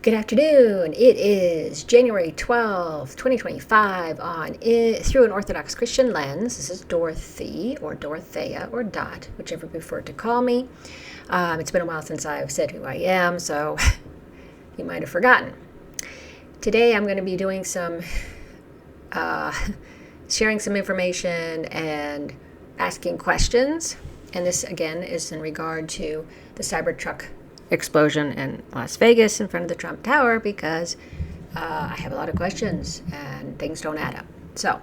Good afternoon. It is January 12th, 2025 on Through an Orthodox Christian Lens. This is Dorothy or Dorothea or Dot, whichever you prefer to call me. It's been a while since I've said who I am, so you might have forgotten. Today I'm going to be doing some, sharing some information and asking questions. And this, again, is in regard to the Cybertruck explosion in Las Vegas in front of the Trump Tower, because I have a lot of questions and things don't add up. So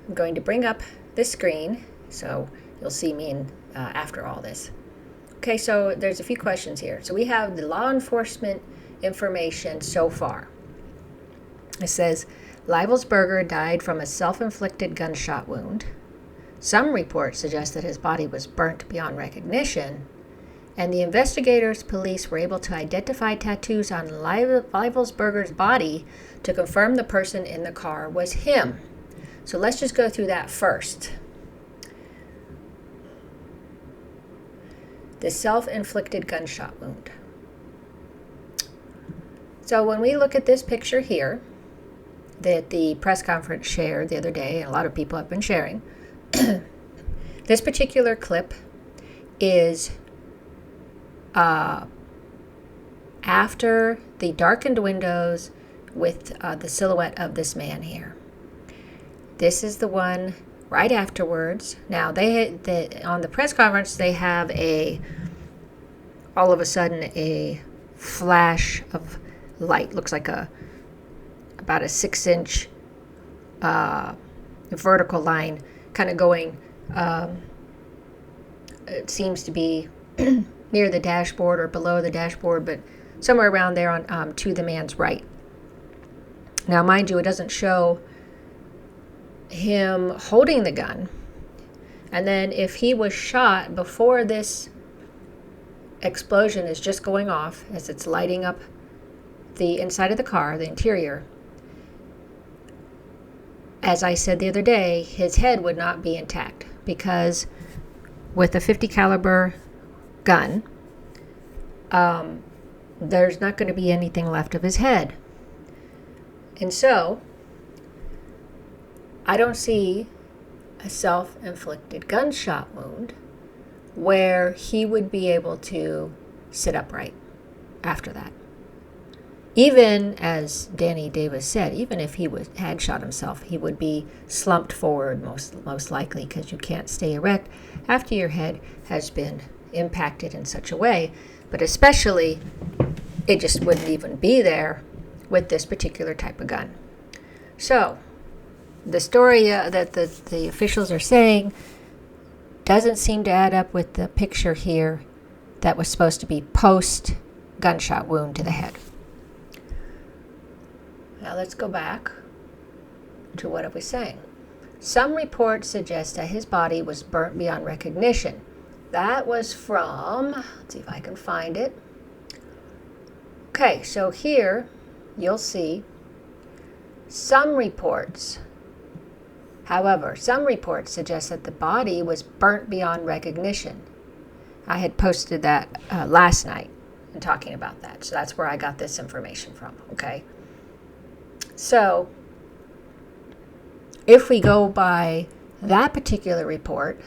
I'm going to bring up this screen so you'll see me after all this. Okay, so there's a few questions here. So we have the law enforcement information so far. It says Livelsberger died from a self-inflicted gunshot wound. Some reports suggest that his body was burnt beyond recognition, and the investigators police were able to identify tattoos on Livelsberger's body to confirm the person in the car was him. So let's just go through that first. The self-inflicted gunshot wound. So when we look at this picture here that the press conference shared the other day, and a lot of people have been sharing, this particular clip is after the darkened windows with the silhouette of this man here. This is the one right afterwards. Now, on the press conference, they have all of a sudden a flash of light. Looks like about a 6-inch vertical line kind of going, it seems to be near the dashboard or below the dashboard, but somewhere around there on to the man's right. Now, mind you, it doesn't show him holding the gun. And then if he was shot before this explosion is just going off, as it's lighting up the inside of the car, the interior, as I said the other day, his head would not be intact, because with a 50 caliber gun, there's not going to be anything left of his head. And so I don't see a self-inflicted gunshot wound where he would be able to sit upright after that. Even, as Danny Davis said, even if he had shot himself, he would be slumped forward most likely, because you can't stay erect after your head has been impacted in such a way. But especially, it just wouldn't even be there with this particular type of gun. So the story that the officials are saying doesn't seem to add up with the picture here that was supposed to be post gunshot wound to the head. Now let's go back to what it was saying. Some reports suggest that his body was burnt beyond recognition. That was from, let's see if I can find it. Okay, so here you'll see some reports. However, some reports suggest that the body was burnt beyond recognition. I had posted that last night and talking about that. So that's where I got this information from, okay? So if we go by that particular report,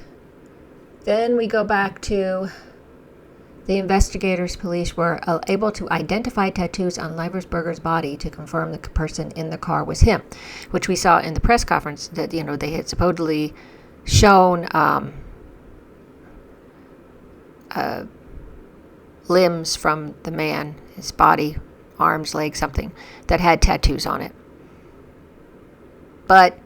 then we go back to the investigators police were able to identify tattoos on Livelsberger's body to confirm the person in the car was him, which we saw in the press conference that, they had supposedly shown limbs from the man, his body, arms, legs, something that had tattoos on it. But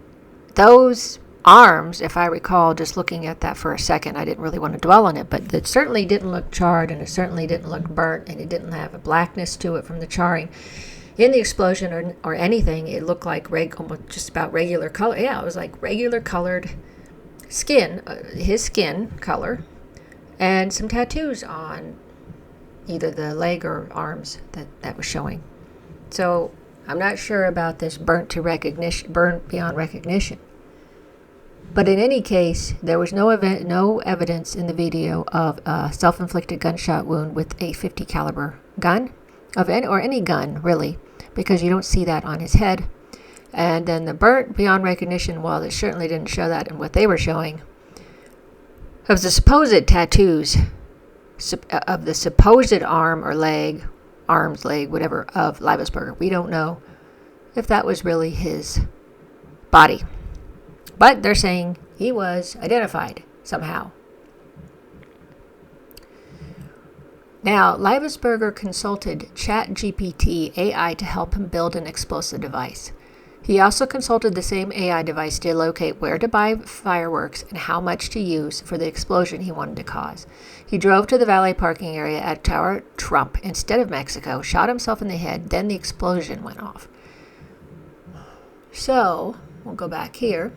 those arms, if I recall, just looking at that for a second, I didn't really want to dwell on it, but it certainly didn't look charred, and it certainly didn't look burnt, and it didn't have a blackness to it from the charring in the explosion or anything. It looked like almost just about regular color. Yeah, it was like regular colored skin, his skin color, and some tattoos on either the leg or arms that was showing. So I'm not sure about this burnt beyond recognition. But in any case, there was no evidence in the video of a self-inflicted gunshot wound with a .50 caliber gun. or any gun, really, because you don't see that on his head. And then the burnt beyond recognition, well, it certainly didn't show that in what they were showing, of the supposed tattoos, of the supposed arm or leg, arms, leg, whatever, of Livelsberger. We don't know if that was really his body. But they're saying he was identified somehow. Now, Livelsberger consulted ChatGPT AI to help him build an explosive device. He also consulted the same AI device to locate where to buy fireworks and how much to use for the explosion he wanted to cause. He drove to the valet parking area at Tower Trump instead of Mexico, shot himself in the head, then the explosion went off. So, we'll go back here.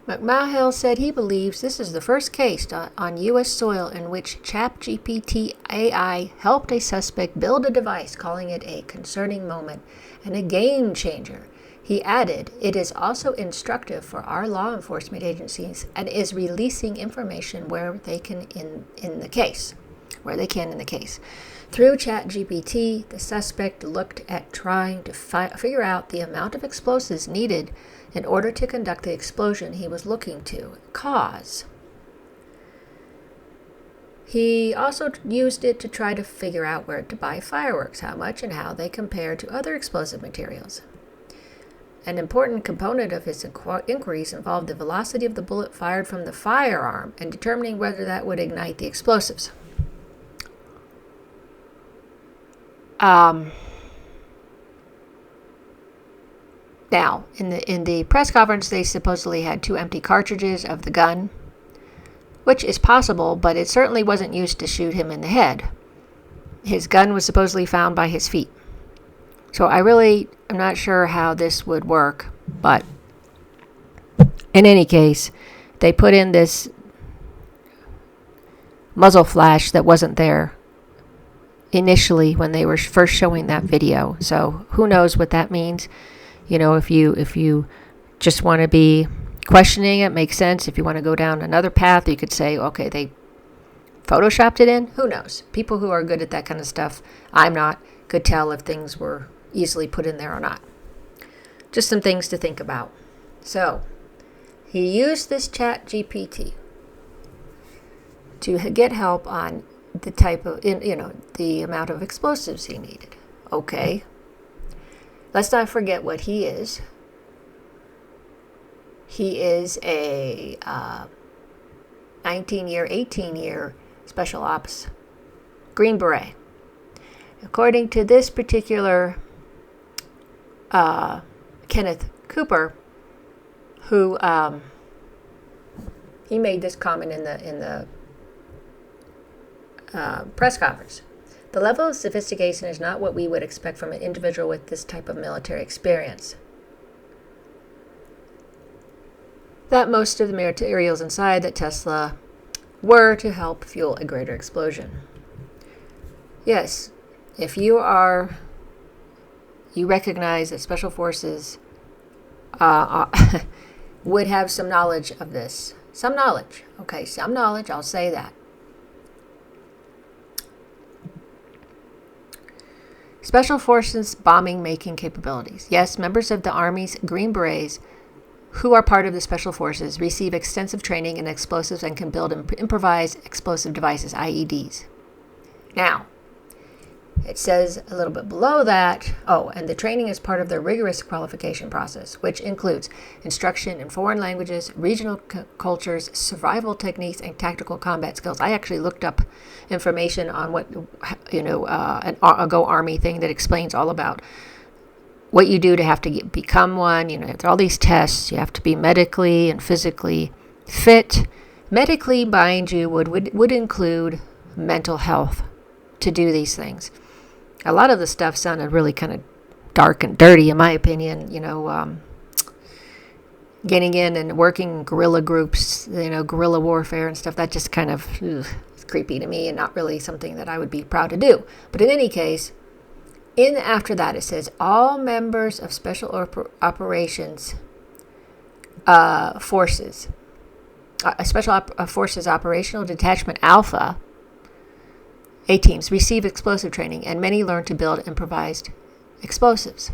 McMahill said he believes this is the first case on U.S. soil in which ChatGPT AI helped a suspect build a device, calling it a concerning moment and a game changer. He added, it is also instructive for our law enforcement agencies and is releasing information where they can in the case. Through ChatGPT, the suspect looked at trying to figure out the amount of explosives needed in order to conduct the explosion he was looking to cause. He also used it to try to figure out where to buy fireworks, how much and how they compare to other explosive materials. An important component of his inquiries involved the velocity of the bullet fired from the firearm and determining whether that would ignite the explosives. Now, in the press conference, they supposedly had 2 empty cartridges of the gun, which is possible, but it certainly wasn't used to shoot him in the head. His gun was supposedly found by his feet. So I really am not sure how this would work, but in any case, they put in this muzzle flash that wasn't there initially when they were first showing that video. So who knows what that means? You know, if you just want to be questioning it, makes sense. If you want to go down another path, you could say, okay, they photoshopped it in. Who knows? People who are good at that kind of stuff, I'm not, could tell if things were easily put in there or not. Just some things to think about. So, he used this ChatGPT to get help on the type of, the amount of explosives he needed. Okay. Let's not forget what he is. He is a 18-year Special Ops Green Beret. According to this particular Kenneth Cooper, who he made this comment in the press conference. The level of sophistication is not what we would expect from an individual with this type of military experience. That most of the materials inside that Tesla were to help fuel a greater explosion. Yes, if you recognize that Special Forces would have some knowledge of this. Some knowledge. Okay, some knowledge, I'll say that. Special Forces bombing making capabilities. Yes, members of the Army's Green Berets who are part of the Special Forces receive extensive training in explosives and can build improvised explosive devices, IEDs. Now, it says a little bit below that, and the training is part of their rigorous qualification process, which includes instruction in foreign languages, regional cultures, survival techniques, and tactical combat skills. I actually looked up information on what, a Go Army thing that explains all about what you do to have to become one. All these tests. You have to be medically and physically fit. Medically, mind you, would include mental health to do these things. A lot of the stuff sounded really kind of dark and dirty, in my opinion. Getting in and working guerrilla groups, guerrilla warfare and stuff. That just kind of is creepy to me and not really something that I would be proud to do. But in any case, after that it says all members of special operations forces Forces Operational Detachment Alpha A teams receive explosive training, and many learn to build improvised explosives.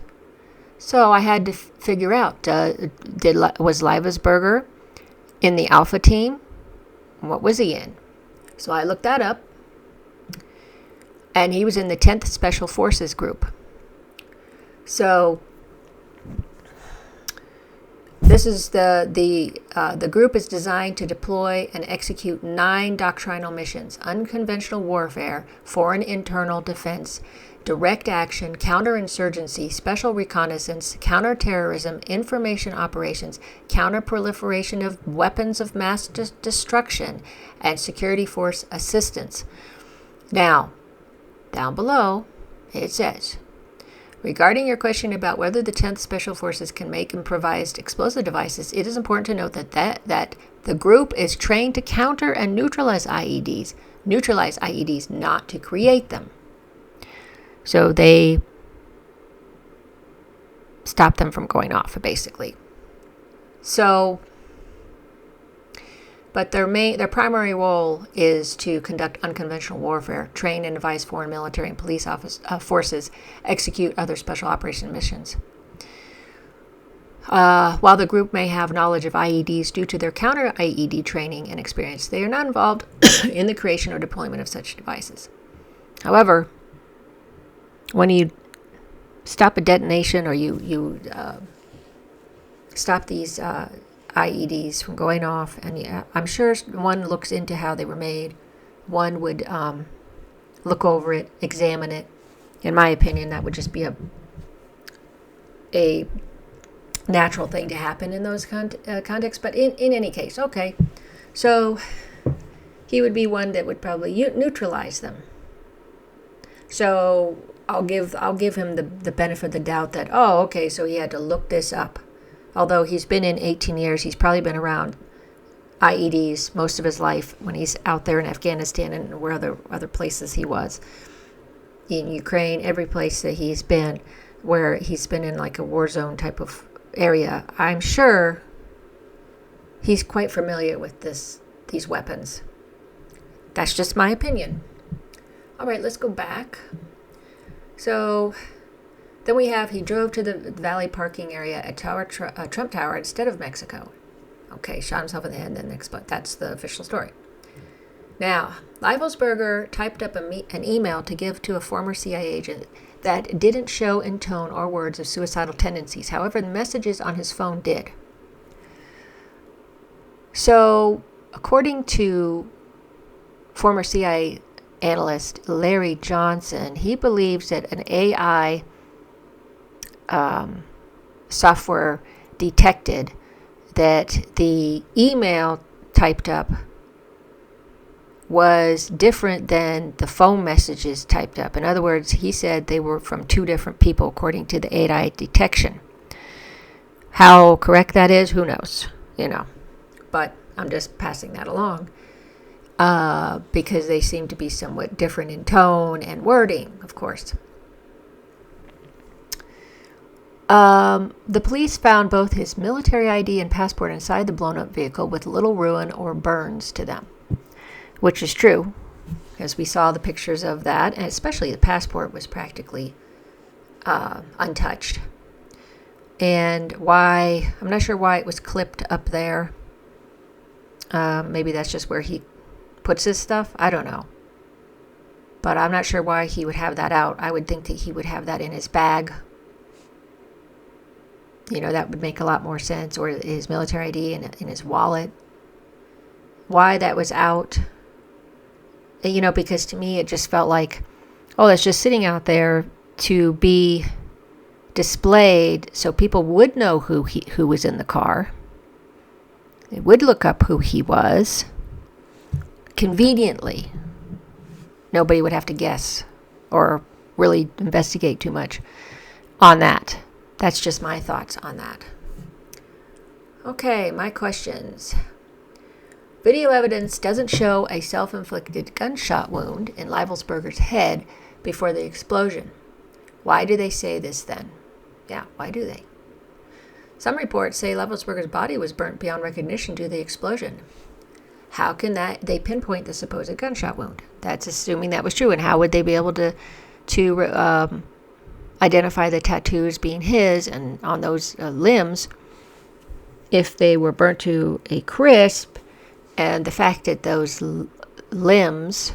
So I had to figure out, was Livelsberger in the Alpha team? What was he in? So I looked that up, and he was in the 10th Special Forces Group. So this is the group is designed to deploy and execute 9 doctrinal missions: unconventional warfare, foreign internal defense, direct action, counterinsurgency, special reconnaissance, counterterrorism, information operations, counterproliferation of weapons of mass destruction, and security force assistance. Now, down below, it says, regarding your question about whether the 10th Special Forces can make improvised explosive devices, it is important to note that the group is trained to counter and neutralize IEDs, not to create them. So they stop them from going off, basically. So, but their primary role is to conduct unconventional warfare, train and advise foreign military and police forces, execute other special operation missions. While the group may have knowledge of IEDs due to their counter-IED training and experience, they are not involved in the creation or deployment of such devices. However, when you stop a detonation, or you stop these IEDs from going off, and I'm sure one looks into how they were made. One would look over it, examine it. In my opinion, that would just be a natural thing to happen in those contexts. But in any case, okay. So he would be one that would probably neutralize them. So I'll give him the benefit of the doubt that, okay, so he had to look this up. Although he's been in 18 years, he's probably been around IEDs most of his life when he's out there in Afghanistan and where other places he was. In Ukraine, every place that he's been, where he's been in like a war zone type of area, I'm sure he's quite familiar with these weapons. That's just my opinion. All right, let's go back. So then he drove to the Valley parking area at Trump Tower instead of Mexico. Okay, shot himself in the head and then exploded. That's the official story. Now, Livelsberger typed up an email to give to a former CIA agent that didn't show in tone or words of suicidal tendencies. However, the messages on his phone did. So, according to former CIA analyst Larry Johnson, he believes that an AI software detected that the email typed up was different than the phone messages typed up. In other words, he said they were from 2 different people according to the AI detection. How correct that is, who knows, But I'm just passing that along because they seem to be somewhat different in tone and wording, of course. The police found both his military ID and passport inside the blown-up vehicle with little ruin or burns to them, which is true, as we saw the pictures of that, and especially the passport was practically untouched. And why, I'm not sure why it was clipped up there. Maybe that's just where he puts his stuff. I don't know. But I'm not sure why he would have that out. I would think that he would have that in his bag. That would make a lot more sense. Or his military ID in his wallet. Why that was out. Because to me it just felt like, that's just sitting out there to be displayed so people would know who was in the car. They would look up who he was. Conveniently. Nobody would have to guess or really investigate too much on that. That's just my thoughts on that. Okay, my questions. Video evidence doesn't show a self-inflicted gunshot wound in Livelsberger's head before the explosion. Why do they say this then? Yeah, why do they? Some reports say Livelsberger's body was burnt beyond recognition due to the explosion. how can they pinpoint the supposed gunshot wound? That's assuming that was true. And how would they be able to identify the tattoos being his and on those limbs if they were burnt to a crisp, and the fact that those limbs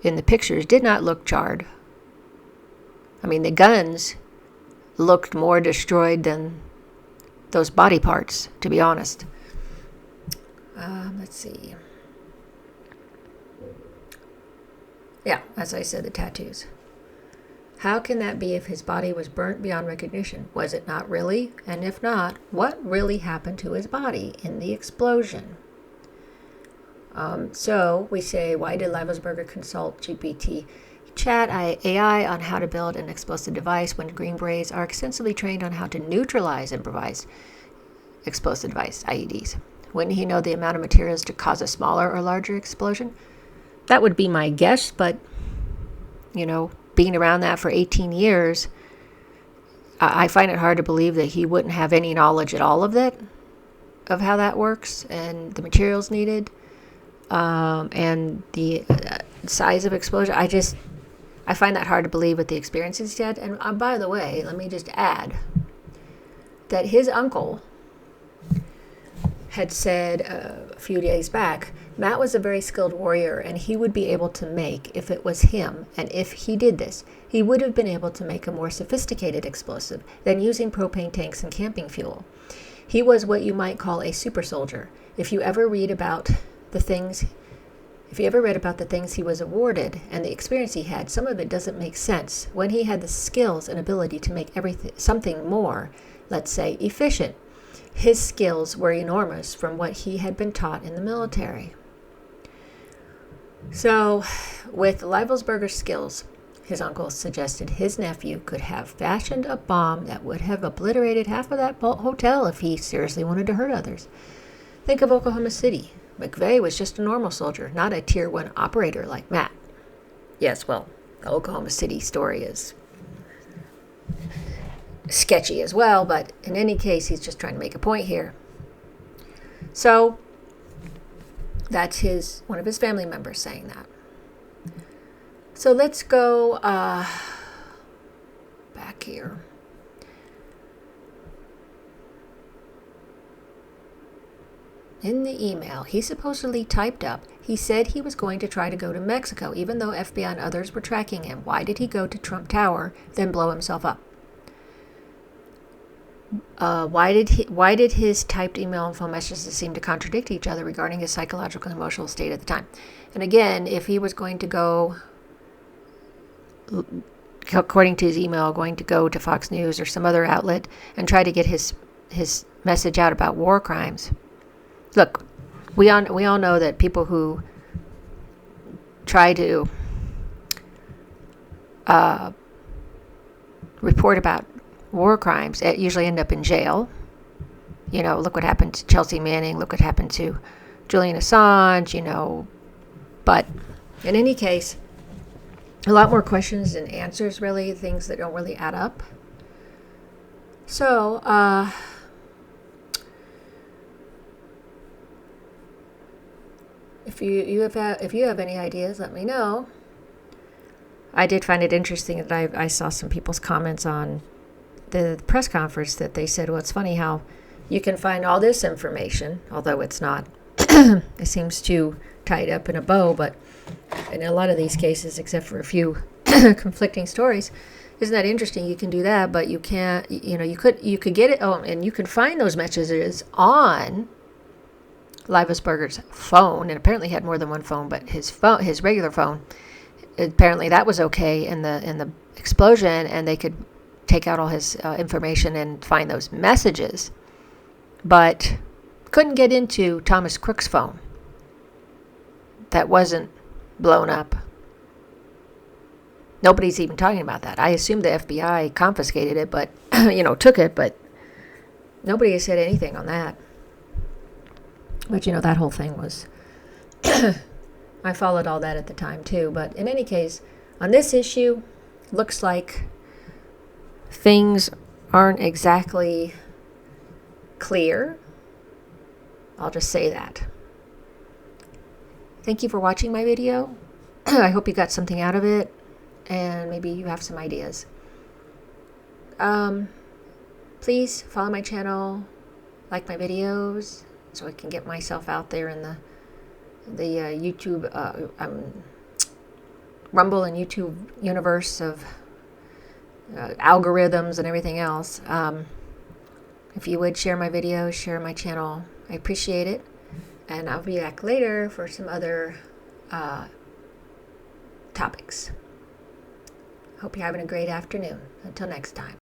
in the pictures did not look charred. I mean, the guns looked more destroyed than those body parts, to be honest. Let's see. Yeah, as I said, the tattoos. How can that be if his body was burnt beyond recognition? Was it not really? And if not, what really happened to his body in the explosion? So we say, why did Livelsberger consult GPT chat AI on how to build an explosive device when Green Berets are extensively trained on how to neutralize improvised explosive device, IEDs? Wouldn't he know the amount of materials to cause a smaller or larger explosion? That would be my guess, but, being around that for 18 years, I find it hard to believe that he wouldn't have any knowledge at all of that, of how that works and the materials needed, and the size of explosion. I find that hard to believe with the experiences he had. And by the way, let me just add that his uncle had said a few days back, Matt was a very skilled warrior, and he would be able to make, if it was him, and if he did this, he would have been able to make a more sophisticated explosive than using propane tanks and camping fuel. He was what you might call a super soldier. If you ever read about the things he was awarded and the experience he had, some of it doesn't make sense when he had the skills and ability to make something more, let's say, efficient. His skills were enormous from what he had been taught in the military. So, with Livelsberger's skills, his uncle suggested his nephew could have fashioned a bomb that would have obliterated half of that hotel if he seriously wanted to hurt others. Think of Oklahoma City. McVeigh was just a normal soldier, not a Tier 1 operator like Matt. Yes, well, the Oklahoma City story is sketchy as well, but in any case, he's just trying to make a point here. So, that's one of his family members saying that. So let's go back here. In the email he supposedly typed up, he said he was going to try to go to Mexico, even though FBI and others were tracking him. Why did he go to Trump Tower, then blow himself up? Why did his typed email and phone messages seem to contradict each other regarding his psychological and emotional state at the time? And again, if he was going to go, according to his email, going to go to Fox News or some other outlet and try to get his message out about war crimes. Look, we all know that people who try to report about war crimes usually end up in jail. Look what happened to Chelsea Manning. Look what happened to Julian Assange, But in any case, a lot more questions than answers, really, things that don't really add up. So, if you have any ideas, let me know. I did find it interesting that I saw some people's comments on the press conference that they said, well, it's funny how you can find all this information, although it's not, it seems too tied up in a bow, but in a lot of these cases, except for a few conflicting stories, isn't that interesting? You can do that, but you can't, you could get it, and you can find those messages on Livelsberger's phone, and apparently he had more than one phone, but his regular phone, apparently that was okay in the explosion, and they could take out all his information and find those messages, but couldn't get into Thomas Crook's phone that wasn't blown up. Nobody's even talking about that. I assume the FBI confiscated it, but took it, but nobody has said anything on that. But that whole thing was I followed all that at the time too. But in any case, on this issue, looks like things aren't exactly clear. I'll just say that. thank you for watching my video. I hope you got something out of it, and maybe you have some ideas. Please follow my channel, like my videos, so I can get myself out there in the YouTube, Rumble and YouTube universe of algorithms and everything else. If you would share my videos, share my channel, I appreciate it. And I'll be back later for some other topics. Hope you're having a great afternoon. Until next time.